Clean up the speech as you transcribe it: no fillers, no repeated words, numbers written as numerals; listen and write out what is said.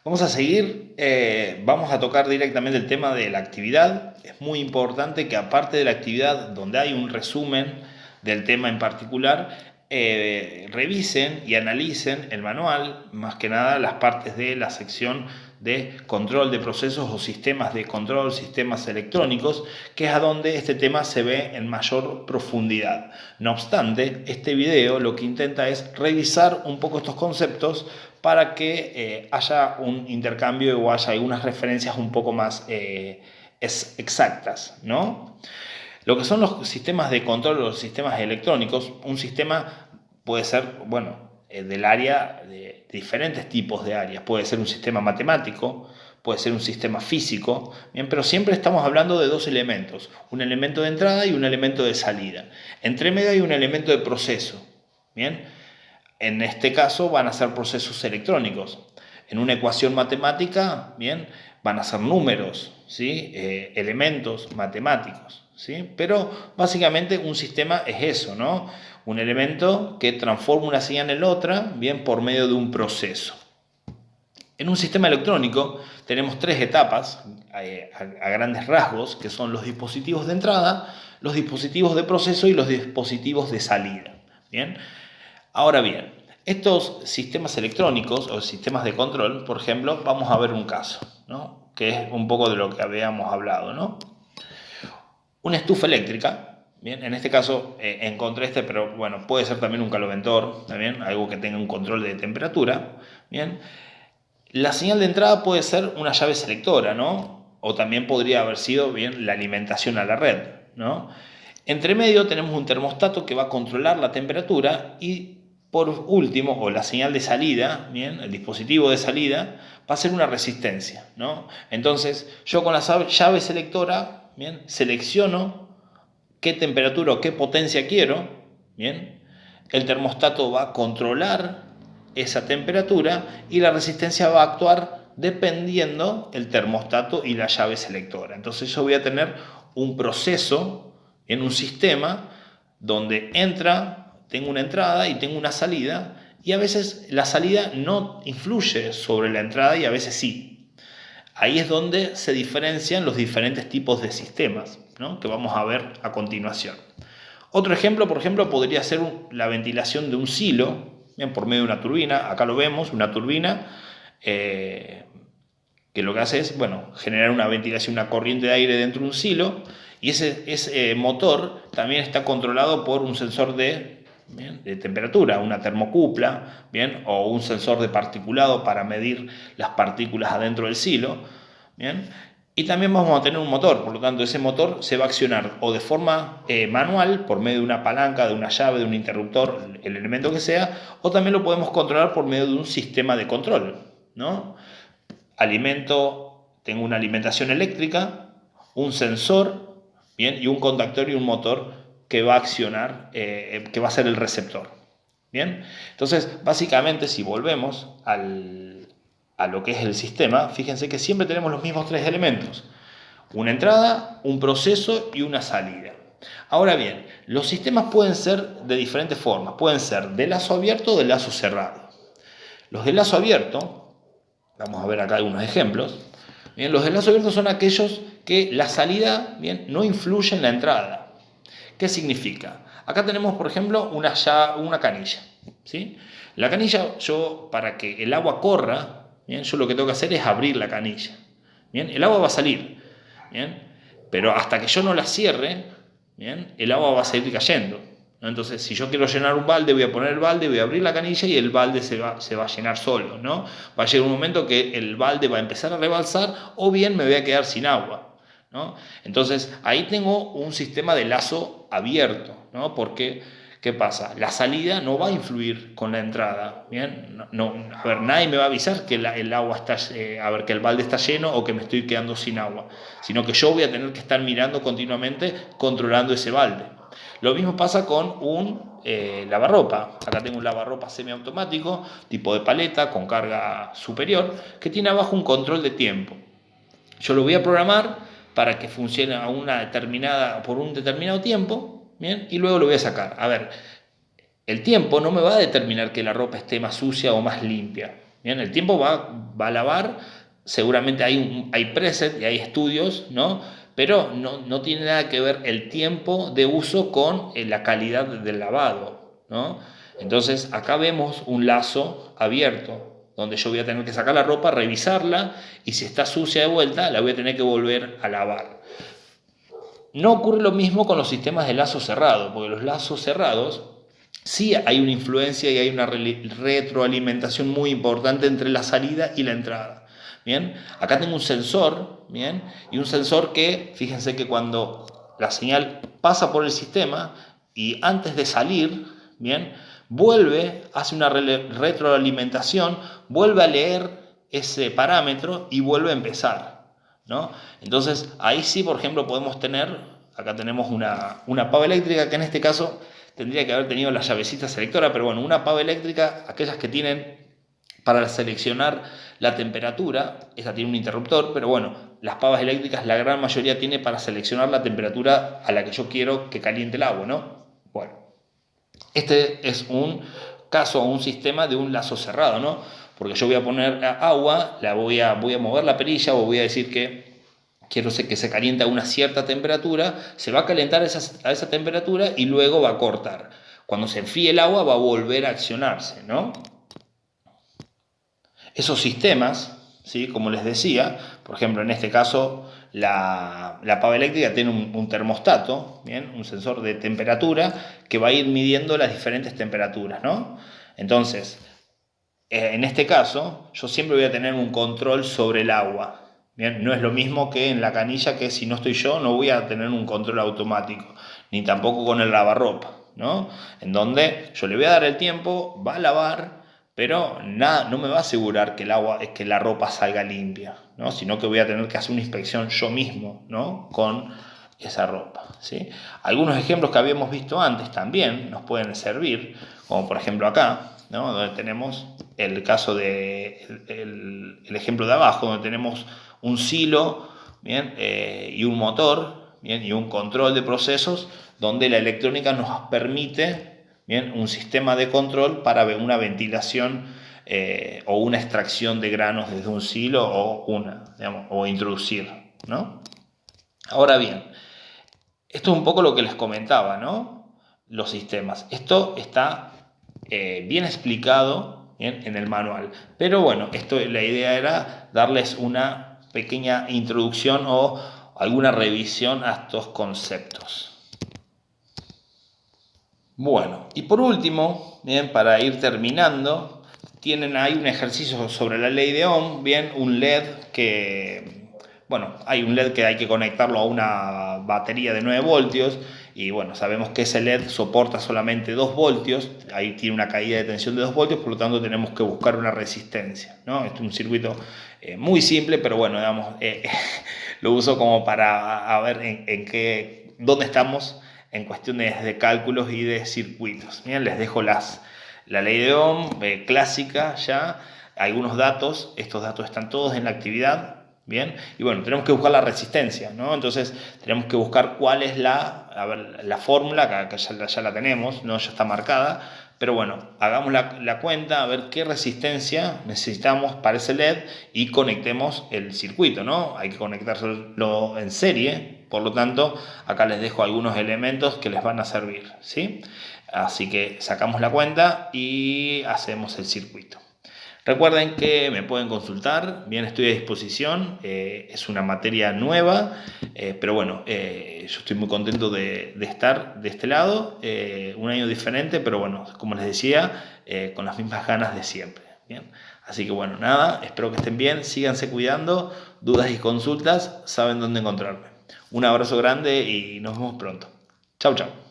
Vamos a seguir, vamos a tocar directamente el tema de la actividad. Es muy importante que aparte de la actividad donde hay un resumen del tema en particular, revisen y analicen el manual, más que nada las partes de la sección de control de procesos o sistemas de control, sistemas electrónicos, que es a donde este tema se ve en mayor profundidad. No obstante, este video lo que intenta es revisar un poco estos conceptos para que haya un intercambio o haya algunas referencias un poco más exactas, ¿no? Lo que son los sistemas de control, los sistemas electrónicos, un sistema puede ser, bueno, del área de diferentes tipos de áreas. Puede ser un sistema matemático, puede ser un sistema físico, bien, pero siempre estamos hablando de dos elementos, un elemento de entrada y un elemento de salida. Entre medio hay un elemento de proceso, bien. En este caso van a ser procesos electrónicos. En una ecuación matemática, bien, van a ser números, ¿sí? Elementos matemáticos, ¿sí? Pero básicamente un sistema es eso, ¿no? Un elemento que transforma una señal en otra, bien, por medio de un proceso. En un sistema electrónico tenemos tres etapas a grandes rasgos, que son los dispositivos de entrada, los dispositivos de proceso y los dispositivos de salida, ¿bien? Ahora bien, estos sistemas electrónicos o sistemas de control, por ejemplo, vamos a ver un caso, ¿no? Que es un poco de lo que habíamos hablado, ¿no? Una estufa eléctrica, bien, en este caso encontré pero bueno, puede ser también un caloventor, también algo que tenga un control de temperatura, bien. La señal de entrada puede ser una llave selectora, ¿no? O también podría haber sido bien la alimentación a la red, ¿no? Entre medio tenemos un termostato que va a controlar la temperatura y por último, o la señal de salida, bien, el dispositivo de salida, va a ser una resistencia, ¿no? Entonces, yo con la llave selectora, bien, selecciono qué temperatura o qué potencia quiero, bien. El termostato va a controlar esa temperatura y la resistencia va a actuar dependiendo el termostato y la llave selectora. Entonces yo voy a tener un proceso en un sistema donde tengo una entrada y tengo una salida, y a veces la salida no influye sobre la entrada y a veces sí. Ahí es donde se diferencian los diferentes tipos de sistemas, ¿no? Que vamos a ver a continuación. Otro ejemplo, por ejemplo, podría ser la ventilación de un silo, bien, por medio de una turbina. Acá lo vemos, una turbina que lo que hace es, bueno, generar una ventilación, una corriente de aire dentro de un silo, y ese motor también está controlado por un sensor de temperatura, una termocupla, bien, o un sensor de particulado para medir las partículas adentro del silo, bien. Y también vamos a tener un motor, por lo tanto ese motor se va a accionar o de forma manual, por medio de una palanca, de una llave, de un interruptor, el elemento que sea, o también lo podemos controlar por medio de un sistema de control, ¿no? Tengo una alimentación eléctrica, un sensor, bien, y un contactor y un motor que va a accionar, que va a ser el receptor, bien. Entonces, básicamente, si volvemos a lo que es el sistema, fíjense que siempre tenemos los mismos tres elementos: una entrada, un proceso y una salida. Ahora bien, los sistemas pueden ser de diferentes formas, pueden ser de lazo abierto o de lazo cerrado. Los de lazo abierto, vamos a ver acá algunos ejemplos. Bien, los de lazo abierto son aquellos que la salida, bien, no influye en la entrada. ¿Qué significa? Acá tenemos, por ejemplo, una canilla, ¿sí? La canilla, para que el agua corra, bien, yo lo que tengo que hacer es abrir la canilla. Bien, el agua va a salir, bien, pero hasta que yo no la cierre, bien, el agua va a seguir cayendo. Entonces, si yo quiero llenar un balde, voy a poner el balde, voy a abrir la canilla y el balde se va a llenar solo, ¿no? Va a llegar un momento que el balde va a empezar a rebalsar o bien me voy a quedar sin agua, ¿no? Entonces, ahí tengo un sistema de lazo abierto, ¿no? Porque, ¿qué pasa? La salida no va a influir con la entrada, ¿bien? A ver, nadie me va a avisar que el agua está, que el balde está lleno o que me estoy quedando sin agua, sino que yo voy a tener que estar mirando continuamente, controlando ese balde. Lo mismo pasa con un lavarropa. Acá tengo un lavarropa semiautomático, tipo de paleta, con carga superior, que tiene abajo un control de tiempo. Yo lo voy a programar para que funcione por un determinado tiempo, ¿bien? Y luego lo voy a sacar. A ver, el tiempo no me va a determinar que la ropa esté más sucia o más limpia, Bien, el tiempo va a lavar, seguramente hay preset y hay estudios, ¿no? Pero no tiene nada que ver el tiempo de uso con la calidad del lavado, ¿no? Entonces acá vemos un lazo abierto, donde yo voy a tener que sacar la ropa, revisarla, y si está sucia de vuelta, la voy a tener que volver a lavar. No ocurre lo mismo con los sistemas de lazo cerrado, porque los lazos cerrados sí hay una influencia y hay una retroalimentación muy importante entre la salida y la entrada. Bien, acá tengo un sensor, bien, y un sensor que, fíjense que cuando la señal pasa por el sistema y antes de salir, bien, vuelve, hace una retroalimentación, vuelve a leer ese parámetro y vuelve a empezar, ¿no? Entonces ahí sí, por ejemplo, podemos tener, acá tenemos una pava eléctrica que en este caso tendría que haber tenido la llavecita selectora, pero bueno, una pava eléctrica, aquellas que tienen para seleccionar la temperatura, esa tiene un interruptor, pero bueno, las pavas eléctricas la gran mayoría tiene para seleccionar la temperatura a la que yo quiero que caliente el agua, ¿no? Bueno, este es un caso o un sistema de un lazo cerrado, ¿no? Porque yo voy a poner agua, voy a mover la perilla o voy a decir que quiero que se caliente a una cierta temperatura, se va a calentar a esa temperatura y luego va a cortar. Cuando se enfríe el agua va a volver a accionarse, ¿no? Esos sistemas, ¿sí? Como les decía, por ejemplo, en este caso la pava eléctrica tiene un termostato, ¿bien? Un sensor de temperatura que va a ir midiendo las diferentes temperaturas, ¿no? Entonces, en este caso, yo siempre voy a tener un control sobre el agua. Bien, no es lo mismo que en la canilla, que si no estoy yo no voy a tener un control automático, ni tampoco con el lavarropa, ¿no? En donde yo le voy a dar el tiempo, va a lavar, pero nada, no me va a asegurar que el agua, que la ropa salga limpia, ¿no? Sino que voy a tener que hacer una inspección yo mismo, ¿no? Con esa ropa, ¿sí? Algunos ejemplos que habíamos visto antes también nos pueden servir, como por ejemplo acá, ¿no? Donde tenemos el caso de el ejemplo de abajo, donde tenemos un silo, ¿bien? Y un motor, ¿bien? Y un control de procesos, donde la electrónica nos permite, ¿bien? Un sistema de control para una ventilación o una extracción de granos desde un silo o introducir, ¿no? Ahora bien, esto es un poco lo que les comentaba, ¿no? Los sistemas. Esto está bien explicado, ¿bien? En el manual. Pero bueno, la idea era darles una pequeña introducción o alguna revisión a estos conceptos. Bueno, y por último, bien, para ir terminando, tienen ahí un ejercicio sobre la ley de Ohm, bien, un LED que, bueno, hay un LED que hay que conectarlo a una batería de 9 voltios y bueno, sabemos que ese LED soporta solamente 2 voltios, ahí tiene una caída de tensión de 2 voltios, por lo tanto tenemos que buscar una resistencia, ¿no? Este es un circuito muy simple, pero bueno, digamos, lo uso como para ver dónde estamos en cuestiones de cálculos y de circuitos. Bien, les dejo la ley de Ohm clásica ya, algunos datos, estos datos están todos en la actividad, bien, y bueno, tenemos que buscar la resistencia, ¿no? Entonces tenemos que buscar cuál es la fórmula, que ya la tenemos, ¿no? Ya está marcada, pero bueno, hagamos la cuenta, a ver qué resistencia necesitamos para ese LED y conectemos el circuito, ¿no? Hay que conectarlo en serie, por lo tanto, acá les dejo algunos elementos que les van a servir, ¿sí? Así que sacamos la cuenta y hacemos el circuito. Recuerden que me pueden consultar, bien, estoy a disposición, es una materia nueva, pero bueno, yo estoy muy contento de estar de este lado, un año diferente, pero bueno, como les decía, con las mismas ganas de siempre, bien. Así que bueno, nada, espero que estén bien, síganse cuidando, dudas y consultas, saben dónde encontrarme. Un abrazo grande y nos vemos pronto. Chau, chau.